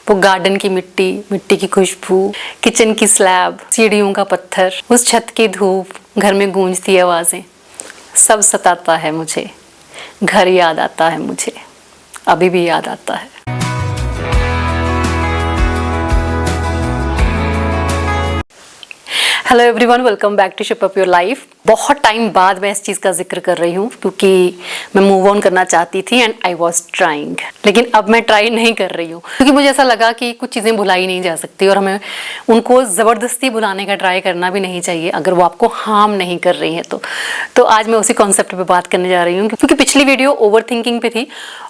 वो गार्डन की मिट्टी, मिट्टी की खुशबू, किचन की स्लैब, सीढ़ियों का पत्थर, उस छत की धूप, घर में गूंजती आवाजें, सब सताता है मुझे। घर याद आता है मुझे, अभी भी याद आता है। Hello everyone, welcome back to ship up your life. बहुत टाइम बाद मैं इस चीज़ का जिक्र कर रही हूँ क्योंकि मैं मूव ऑन करना चाहती थी एंड आई वॉज ट्राइंग, लेकिन अब मैं ट्राई नहीं कर रही हूँ क्योंकि मुझे ऐसा लगा कि कुछ चीज़ें भुलाई नहीं जा सकती और हमें उनको ज़बरदस्ती भुलाने का ट्राई करना भी नहीं चाहिए अगर वो आपको हार्म नहीं कर रही है तो आज मैं उसी कॉन्सेप्ट पे बात करने जा रही हूँ क्योंकि पिछली वीडियो ओवर थिंकिंग पे थी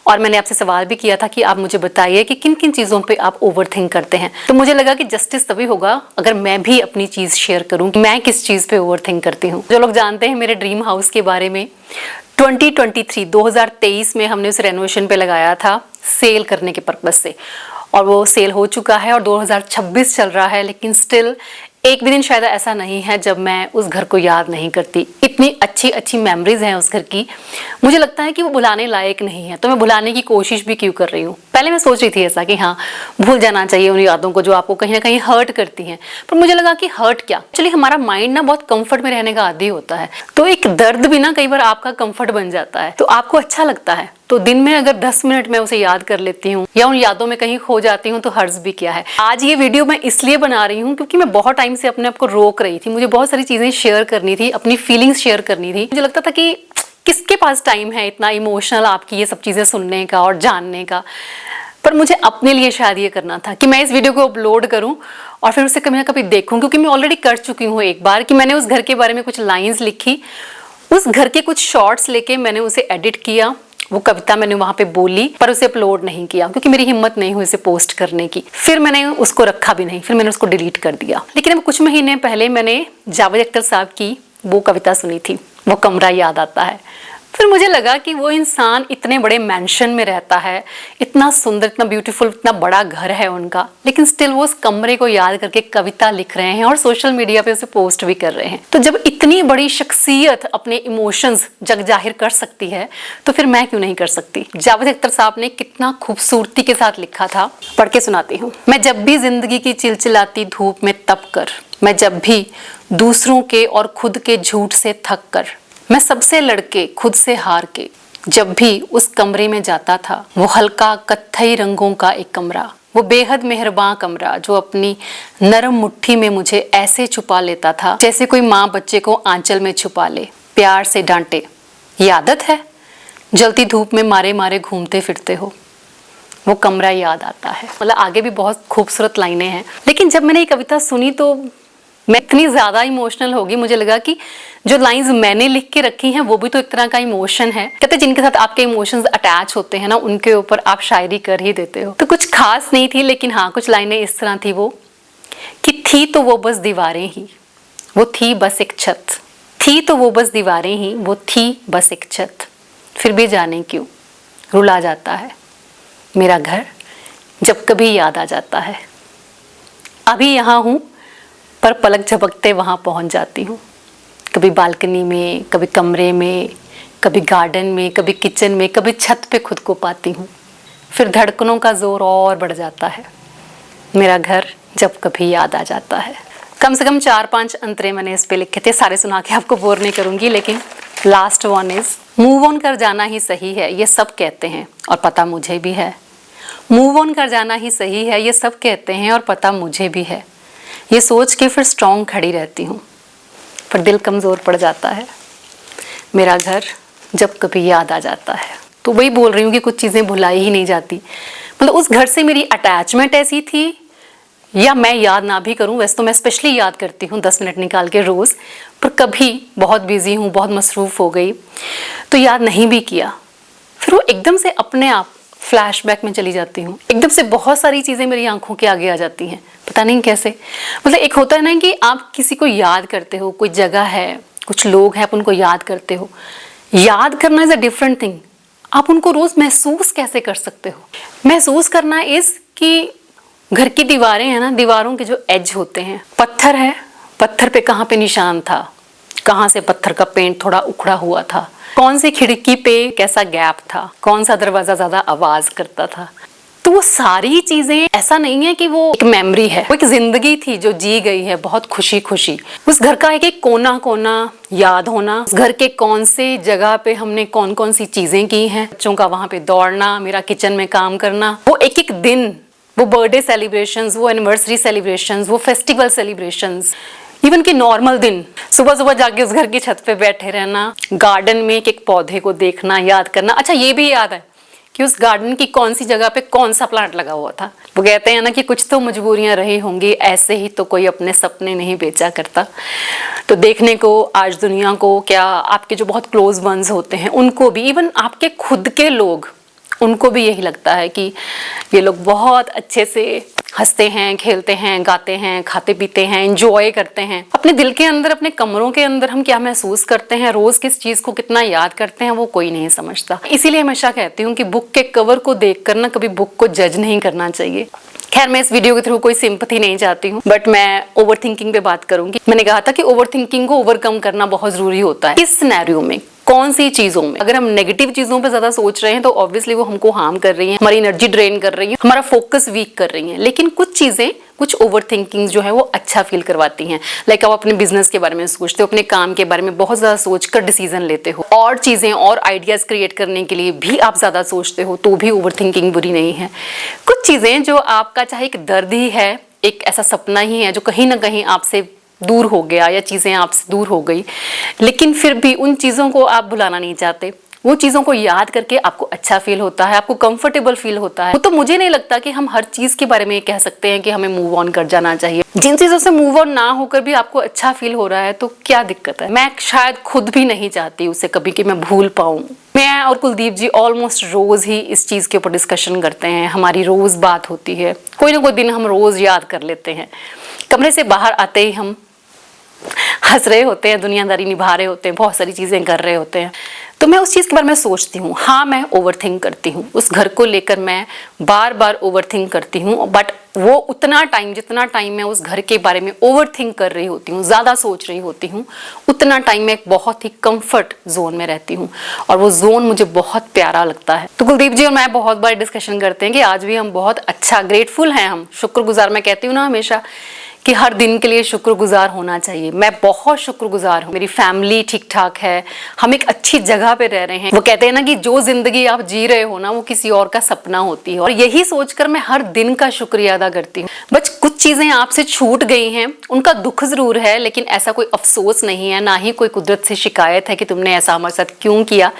और मैंने आपसे सवाल भी किया था कि आप मुझे बताइए कि किन किन चीज़ों पे आप ओवर थिंक करते हैं। तो मुझे लगा कि जस्टिस तभी होगा अगर मैं भी अपनी चीज़ शेयर करूँ कि मैं किस चीज़ पे ओवर थिंक करती हूँ। जो लोग जानते हैं मेरे ड्रीम हाउस के बारे में, 2023 में हमने उस रेनोवेशन पे लगाया था सेल करने के पर्पज से और वो सेल हो चुका है और 2026 चल रहा है, लेकिन स्टिल एक भी दिन शायद ऐसा नहीं है जब मैं उस घर को याद नहीं करती। इतनी अच्छी अच्छी मेमोरीज हैं उस घर की, मुझे लगता है कि वो भुलाने लायक नहीं है, तो मैं भुलाने की कोशिश भी क्यों कर रही हूँ। पहले मैं सोच रही थी ऐसा कि हाँ भूल जाना चाहिए उन यादों को जो आपको कहीं ना कहीं हर्ट करती हैं, पर मुझे लगा कि हर्ट क्या, एक्चुअली हमारा माइंड ना बहुत कंफर्ट में रहने का आदी होता है, तो एक दर्द भी ना कई बार आपका कंफर्ट बन जाता है, तो आपको अच्छा लगता है। तो दिन में अगर 10 मिनट में उसे याद कर लेती हूँ या उन यादों में कहीं खो जाती हूँ तो हर्ज भी क्या है। आज ये वीडियो मैं इसलिए बना रही हूँ क्योंकि मैं बहुत टाइम से अपने आप को रोक रही थी, मुझे बहुत सारी चीजें शेयर करनी थी, अपनी फीलिंग्स शेयर करनी थी। मुझे लगता था कि किसके पास टाइम है इतना इमोशनल आपकी ये सब चीजें सुनने का और जानने का, पर मुझे अपने लिए शायद ये करना था कि मैं इस वीडियो को अपलोड करूं और फिर उसे कभी ना कभी देखूं, क्योंकि मैं ऑलरेडी कर चुकी हूँ एक बार कि मैंने उस घर के बारे में कुछ लाइंस लिखी, उस घर के कुछ शॉर्ट्स लेके मैंने उसे एडिट किया, वो कविता मैंने वहां पे बोली पर उसे अपलोड नहीं किया क्योंकि मेरी हिम्मत नहीं हुई इसे पोस्ट करने की। फिर मैंने उसको रखा भी नहीं, फिर मैंने उसको डिलीट कर दिया। लेकिन अब कुछ महीने पहले मैंने जावेद अख्तर साहब की वो कविता सुनी थी, वो कमरा याद आता है। फिर मुझे लगा कि वो इंसान इतने बड़े मैंशन में रहता है, इतना सुंदर, इतना ब्यूटीफुल, इतना बड़ा घर है उनका, लेकिन स्टिल वो उस कमरे को याद करके कविता लिख रहे हैं और सोशल मीडिया पे उसे पोस्ट भी कर रहे हैं। तो जब इतनी बड़ी शख्सियत अपने इमोशंस जग जाहिर कर सकती है तो फिर मैं क्यों नहीं कर सकती। जावेद अख्तर साहब ने कितना खूबसूरती के साथ लिखा था, पढ़ के सुनाती हूँ। मैं जब भी जिंदगी की चिलचिलाती धूप में तप कर, मैं जब भी दूसरों के और खुद के झूठ से थक कर, मैं सबसे लड़के खुद से हार के जब भी उस कमरे में जाता था, वो हल्का कत्थई रंगों का एक कमरा, वो बेहद मेहरबान कमरा जो अपनी नरम मुट्ठी में मुझे ऐसे छुपा लेता था जैसे कोई माँ बच्चे को आंचल में छुपा ले, प्यार से डांटे, ये आदत है जलती धूप में मारे मारे घूमते फिरते हो, वो कमरा याद आता है। मतलब आगे भी बहुत खूबसूरत लाइनें हैं, लेकिन जब मैंने ये कविता सुनी तो मैं इतनी ज़्यादा इमोशनल होगी, मुझे लगा कि जो लाइंस मैंने लिख के रखी हैं वो भी तो एक तरह का इमोशन है। कहते जिनके साथ आपके इमोशंस अटैच होते हैं ना, उनके ऊपर आप शायरी कर ही देते हो। तो कुछ खास नहीं थी, लेकिन हाँ कुछ लाइनें इस तरह थी वो कि थी तो वो बस दीवारें ही, वो थी बस एक छत, थी तो वो बस दीवारें ही, वो थी बस एक छत, फिर भी जाने क्यों रुला जाता है मेरा घर जब कभी याद आ जाता है। अभी यहाँ हूँ पर पलक झपकते वहाँ पहुँच जाती हूँ, कभी बालकनी में, कभी कमरे में, कभी गार्डन में, कभी किचन में, कभी छत पे खुद को पाती हूँ। फिर धड़कनों का जोर और बढ़ जाता है मेरा घर जब कभी याद आ जाता है। कम से कम 4-5 अंतरे मैंने इस पे लिखे थे, सारे सुना के आपको बोर नहीं करूँगी, लेकिन last one is move on कर जाना ही सही है, ये सब कहते हैं और पता मुझे भी है। मूव ऑन कर जाना ही सही है, ये सब कहते हैं और पता मुझे भी है। ये सोच के फिर स्ट्रॉन्ग खड़ी रहती हूँ, पर दिल कमज़ोर पड़ जाता है मेरा घर जब कभी याद आ जाता है। तो वही बोल रही हूँ कि कुछ चीज़ें भुलाई ही नहीं जाती। मतलब उस घर से मेरी अटैचमेंट ऐसी थी, या मैं याद ना भी करूँ, वैसे तो मैं स्पेशली याद करती हूँ 10 मिनट निकाल के रोज़, पर कभी बहुत बिजी हूँ, बहुत मसरूफ़ हो गई तो याद नहीं भी किया, फिर वो एकदम से अपने आप फ्लैशबैक में चली जाती हूँ। एकदम से बहुत सारी चीज़ें मेरी आंखों के आगे आ जाती हैं, पता नहीं कैसे। मतलब एक होता है ना कि आप किसी को याद करते हो, कोई जगह है, कुछ लोग हैं, आप उनको याद करते हो। याद करना इज़ अ डिफरेंट थिंग, आप उनको रोज़ महसूस कैसे कर सकते हो। महसूस करना इज़ कि घर की दीवारें हैं ना, दीवारों के जो एज होते हैं, पत्थर है, पत्थर पे कहाँ पे निशान था, कहाँ से पत्थर का पेंट थोड़ा उखड़ा हुआ था, कौन सी खिड़की पे कैसा गैप था, कौन सा दरवाजा ज्यादा आवाज करता था, तो वो सारी चीजें, ऐसा नहीं है कि वो एक मेमोरी है, वो एक जिंदगी थी जो जी गई है बहुत खुशी खुशी। उस घर का एक एक कोना कोना याद होना, उस घर के कौन से जगह पे हमने कौन कौन सी चीजें की हैं, बच्चों का वहां पे दौड़ना, मेरा किचन में काम करना, वो एक एक दिन, वो बर्थडे सेलिब्रेशंस, वो एनिवर्सरी सेलिब्रेशंस, वो फेस्टिवल सेलिब्रेशंस, इवन कि नॉर्मल दिन सुबह सुबह जाके उस घर की छत पे बैठे रहना, गार्डन में एक एक पौधे को देखना, याद करना। अच्छा ये भी याद है कि उस गार्डन की कौन सी जगह पे कौन सा प्लांट लगा हुआ था। वो कहते हैं ना कि कुछ तो मजबूरियां रही होंगी, ऐसे ही तो कोई अपने सपने नहीं बेचा करता। तो देखने को आज दुनिया को, क्या आपके जो बहुत क्लोज वंस होते हैं उनको भी, इवन आपके खुद के लोग, उनको भी यही लगता है कि ये लोग बहुत अच्छे से हंसते हैं, खेलते हैं, गाते हैं, खाते पीते हैं, एंजॉय करते हैं। अपने दिल के अंदर, अपने कमरों के अंदर हम क्या महसूस करते हैं, रोज किस चीज को कितना याद करते हैं, वो कोई नहीं समझता। इसीलिए हमेशा कहती हूँ कि बुक के कवर को देखकर ना कभी बुक को जज नहीं करना चाहिए। खैर मैं इस वीडियो के थ्रू कोई सिंपैथी नहीं चाहती हूँ, बट मैं ओवर थिंकिंग पे बात करूंगी। मैंने कहा था कि ओवर थिंकिंग को ओवरकम करना बहुत जरूरी होता है। इस सिनेरियो में कौन सी चीजों में, अगर हम नेगेटिव चीजों पे ज्यादा सोच रहे हैं तो ऑब्वियसली वो हमको हार्म कर रही हैं, हमारी एनर्जी ड्रेन कर रही है, हमारा फोकस वीक कर रही हैं। लेकिन कुछ चीजें, कुछ ओवर थिंकिंग जो है वो अच्छा फील करवाती हैं। लाइक आप अपने बिजनेस के बारे में सोचते हो, अपने काम के बारे में बहुत ज्यादा सोचकर डिसीजन लेते हो, और चीजें और आइडियाज क्रिएट करने के लिए भी आप ज्यादा सोचते हो, तो भी ओवर थिंकिंग बुरी नहीं है। कुछ चीजें जो आपका चाहे एक दर्द ही है, एक ऐसा सपना ही है जो कहीं ना कहीं आपसे दूर हो गया, या चीजें आपसे दूर हो गई, लेकिन फिर भी उन चीजों को आप भुलाना नहीं चाहते, वो चीजों को याद करके आपको अच्छा फील होता है, आपको कंफर्टेबल फील होता है। वो तो मुझे नहीं लगता कि हम हर चीज के बारे में कह सकते हैं कि हमें मूव ऑन कर जाना चाहिए। जिन चीजों से मूव ऑन ना होकर भी आपको अच्छा फील हो रहा है तो क्या दिक्कत है। मैं शायद खुद भी नहीं चाहती उसे कभी कि मैं भूल पाऊं। मैं और कुलदीप जी ऑलमोस्ट रोज ही इस चीज के ऊपर डिस्कशन करते हैं, हमारी रोज बात होती है, कोई ना कोई दिन हम रोज याद कर लेते हैं। कमरे से बाहर आते ही हम हंस रहे होते हैं, दुनियादारी निभा रहे होते हैं, बहुत सारी चीजें कर रहे होते हैं। तो मैं उस चीज के बारे में सोचती हूँ। हाँ मैं ओवरथिंक करती हूँ, उस घर को लेकर मैं बार बार ओवरथिंक करती हूँ, बट वो उतना टाइम, जितना टाइम मैं उस घर के बारे में ओवरथिंक कर रही होती हूँ, ज्यादा सोच रही होती हूँ, उतना टाइम मैं एक बहुत ही कंफर्ट जोन में रहती हूँ, और वो जोन मुझे बहुत प्यारा लगता है। तो कुलदीप जी और मैं बहुत बार डिस्कशन करते हैं कि आज भी हम बहुत अच्छा, ग्रेटफुल हैं, हम शुक्रगुजार। मैं कहती हूँ ना हमेशा कि हर दिन के लिए शुक्रगुजार होना चाहिए। मैं बहुत शुक्रगुजार हूँ, मेरी फैमिली ठीक ठाक है, हम एक अच्छी जगह पे रह रहे हैं। वो कहते हैं ना कि जो जिंदगी आप जी रहे हो ना वो किसी और का सपना होती है, और यही सोचकर मैं हर दिन का शुक्रिया अदा करती हूँ। बस कुछ चीजें आपसे छूट गई हैं, उनका दुख जरूर है, लेकिन ऐसा कोई अफसोस नहीं है, ना ही कोई कुदरत से शिकायत है कि तुमने ऐसा हमारे साथ क्यों किया।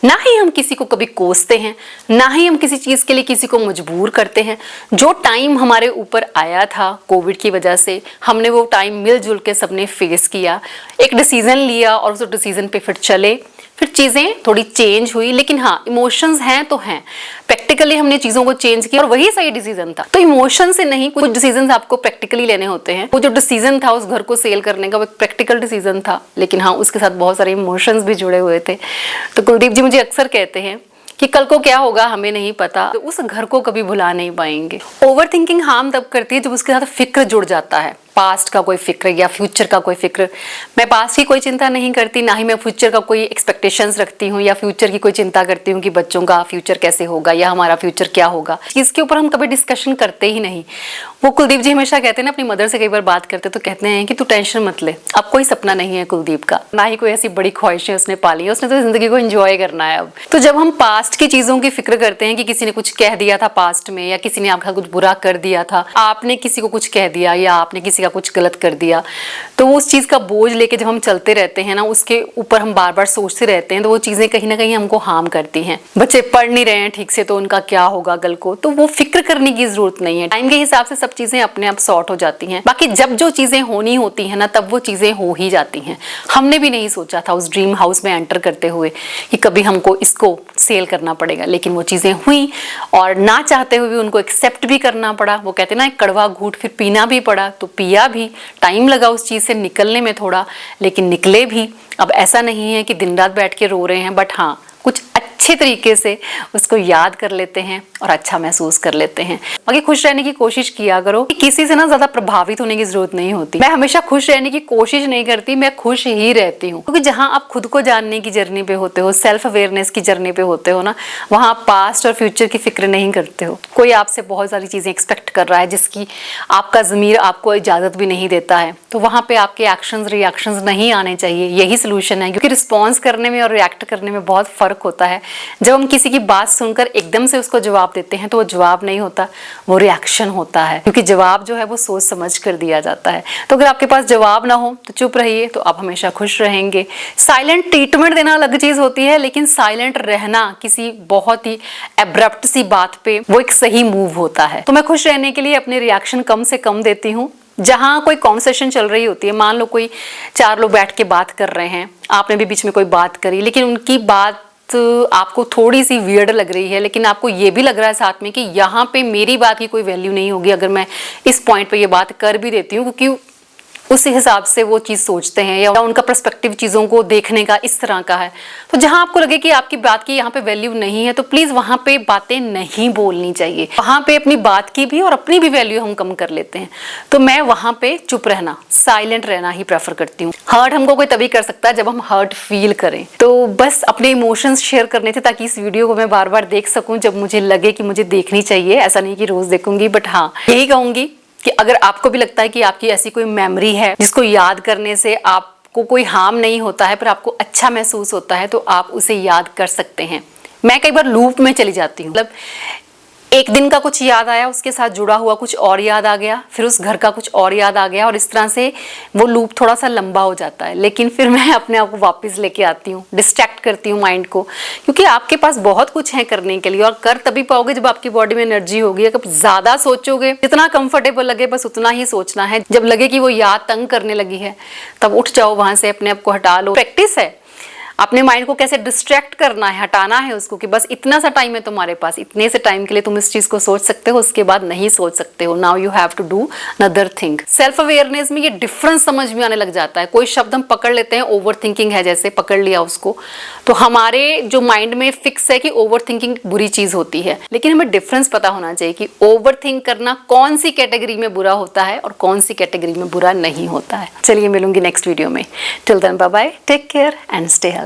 ना ही हम किसी को कभी कोसते हैं, ना ही हम किसी चीज के लिए किसी को मजबूर करते हैं। जो टाइम हमारे ऊपर आया था कोविड की वजह से, हमने वो टाइम मिलजुल के सबने फेस किया, एक डिसीजन लिया और उस डिसीजन पे फिर चले, फिर चीजें थोड़ी चेंज हुई। लेकिन हाँ इमोशंस हैं तो हैं, प्रैक्टिकली हमने चीजों को चेंज किया और वही सही डिसीजन था। तो इमोशन से नहीं, कुछ डिसीजन आपको प्रैक्टिकली लेने होते हैं। वो जो डिसीजन था उस घर को सेल करने का, वो एक प्रैक्टिकल डिसीजन था, लेकिन हाँ उसके साथ बहुत सारे इमोशंस भी जुड़े हुए थे। तो कुलदीप जी मुझे अक्सर कहते हैं कि कल को क्या होगा हमें नहीं पता, तो उस घर को कभी भुला नहीं पाएंगे। ओवर थिंकिंग हार्म तब करती है जब उसके साथ फिक्र जुड़ जाता है, पास्ट का कोई फिक्र या फ्यूचर का कोई फिक्र। मैं पास्ट की कोई चिंता नहीं करती, ना ही मैं फ्यूचर का कोई एक्सपेक्टेशंस रखती हूँ या फ्यूचर की कोई चिंता करती हूँ कि बच्चों का फ्यूचर कैसे होगा या हमारा फ्यूचर क्या होगा। इसके ऊपर हम कभी डिस्कशन करते ही नहीं। वो कुलदीप जी हमेशा कहते हैं ना, अपनी मदर से कई बार बात करते तो कहते हैं कि तू टेंशन मत ले, अब कोई सपना नहीं है कुलदीप का, ना ही कोई ऐसी बड़ी ख्वाहिशें उसने पाली है, उसने तो जिंदगी को एंजॉय करना है अब। तो जब हम पास्ट की चीजों की फिक्र करते हैं कि किसी ने कुछ कह दिया था पास्ट में, या किसी ने आपका कुछ बुरा कर दिया था, आपने किसी को कुछ कह दिया या आपने किसी का कुछ गलत कर दिया, तो उस चीज का बोझ लेके जब हम चलते रहते हैं ना, उसके ऊपर हम बार बार सोचते रहते हैं, तो वो चीजें कहीं ना कहीं हमको हार्म करती हैं। बच्चे पढ़ नहीं रहे हैं ठीक से तो उनका क्या होगा कल को, तो वो फिक्र करने की जरूरत नहीं है। टाइम के हिसाब से सब चीजें अपने आप सॉर्ट हो जाती हैं। बाकी जब जो चीजें होनी होती है ना, तब वो चीजें हो ही जाती हैं। हमने भी नहीं सोचा था उस ड्रीम हाउस में एंटर करते हुए कि कभी हमको इसको सेल करना पड़ेगा, लेकिन वो चीजें हुई और ना चाहते हुए भी उनको एक्सेप्ट भी करना पड़ा। वो कहते हैं ना, एक कड़वा घूंट फिर पीना भी पड़ा, तो पिया भी, टाइम लगा उस चीज से निकलने में थोड़ा, लेकिन निकले भी। अब ऐसा नहीं है कि दिन रात बैठ के रो रहे हैं, बट हाँ कुछ अच्छे तरीके से उसको याद कर लेते हैं और अच्छा महसूस कर लेते हैं। बाकी खुश रहने की कोशिश किया करो, कि किसी से ना ज्यादा प्रभावित होने की जरूरत नहीं होती। मैं हमेशा खुश रहने की कोशिश नहीं करती, मैं खुश ही रहती हूँ, क्योंकि जहाँ आप खुद को जानने की जर्नी पे होते हो, सेल्फ अवेयरनेस की जर्नी पे होते हो ना, वहाँ आप पास्ट और फ्यूचर की फिक्र नहीं करते हो। कोई आपसे बहुत सारी चीजें एक्सपेक्ट कर रहा है जिसकी आपका ज़मीर आपको इजाजत भी नहीं देता है, तो वहाँ पे आपके एक्शंस रिएक्शंस नहीं आने चाहिए। यही सोल्यूशन है, क्योंकि रिस्पॉन्स करने में और रिएक्ट करने में बहुत फर्क होता है। जब हम किसी की बात सुनकर एकदम से उसको जवाब देते हैं तो वो जवाब नहीं होता, वो रिएक्शन होता है, क्योंकि जवाब जो है वो सोच समझ कर दिया जाता है। तो अगर आपके पास जवाब ना हो तो चुप रहिए, तो आप हमेशा खुश रहेंगे। साइलेंट ट्रीटमेंट देना अलग चीज होती है, लेकिन साइलेंट रहना किसी बहुत ही एब्रप्ट सी बात पे वो एक सही मूव होता है। तो मैं खुश रहने के लिए अपने रिएक्शन कम से कम देती हूँ। जहाँ कोई कॉन्वर्सेशन चल रही होती है, मान लो कोई 4 लोग बैठ के बात कर रहे हैं, आपने भी बीच में कोई बात करी, लेकिन उनकी बात आपको थोड़ी सी वियर्ड लग रही है, लेकिन आपको ये भी लग रहा है साथ में कि यहाँ पे मेरी बात की कोई वैल्यू नहीं होगी अगर मैं इस पॉइंट पे ये बात कर भी देती हूँ, क्योंकि उस हिसाब से वो चीज़ सोचते हैं या उनका पर्सपेक्टिव चीज़ों को देखने का इस तरह का है। तो जहाँ आपको लगे कि आपकी बात की यहाँ पे वैल्यू नहीं है, तो प्लीज़ वहाँ पे बातें नहीं बोलनी चाहिए। वहाँ पे अपनी बात की भी और अपनी भी वैल्यू हम कम कर लेते हैं। तो मैं वहाँ पे चुप रहना, साइलेंट रहना ही प्रेफर करती हूँ। हर्ट हमको कोई तभी कर सकता है जब हम हर्ट फील करें। तो बस अपने इमोशंस शेयर करने थे, ताकि इस वीडियो को मैं बार बार देख सकूँ जब मुझे लगे कि मुझे देखनी चाहिए। ऐसा नहीं कि रोज़ देखूंगी, बट हाँ यही कहूँगी कि अगर आपको भी लगता है कि आपकी ऐसी कोई मेमोरी है जिसको याद करने से आपको कोई हार्म नहीं होता है पर आपको अच्छा महसूस होता है, तो आप उसे याद कर सकते हैं। मैं कई बार लूप में चली जाती हूँ, मतलब एक दिन का कुछ याद आया, उसके साथ जुड़ा हुआ कुछ और याद आ गया, फिर उस घर का कुछ और याद आ गया, और इस तरह से वो लूप थोड़ा सा लंबा हो जाता है। लेकिन फिर मैं अपने आप को वापस लेके आती हूँ, डिस्ट्रैक्ट करती हूँ माइंड को, क्योंकि आपके पास बहुत कुछ है करने के लिए, और कर तभी पाओगे जब आपकी बॉडी में एनर्जी होगी। अगर ज़्यादा सोचोगे, जितना कंफर्टेबल लगे बस उतना ही सोचना है। जब लगे कि वो याद तंग करने लगी है, तब उठ जाओ वहाँ से, अपने आप को हटा लो। प्रैक्टिस है अपने माइंड को कैसे डिस्ट्रैक्ट करना है, हटाना है उसको, कि बस इतना सा टाइम है तुम्हारे पास, इतने से टाइम के लिए तुम इस चीज को सोच सकते हो, उसके बाद नहीं सोच सकते हो। Now you have to do another thing. Self awareness में ये डिफरेंस समझ में आने लग जाता है। कोई शब्द हम पकड़ लेते हैं, ओवर थिंकिंग है जैसे, पकड़ लिया उसको, तो हमारे जो माइंड में फिक्स है कि ओवर थिंकिंग बुरी चीज होती है, लेकिन हमें डिफरेंस पता होना चाहिए कि ओवर थिंक करना कौन सी कैटेगरी में बुरा होता है और कौन सी कैटेगरी में बुरा नहीं होता है। चलिए मिलूंगी नेक्स्ट वीडियो में। Till then bye bye, take care and stay healthy.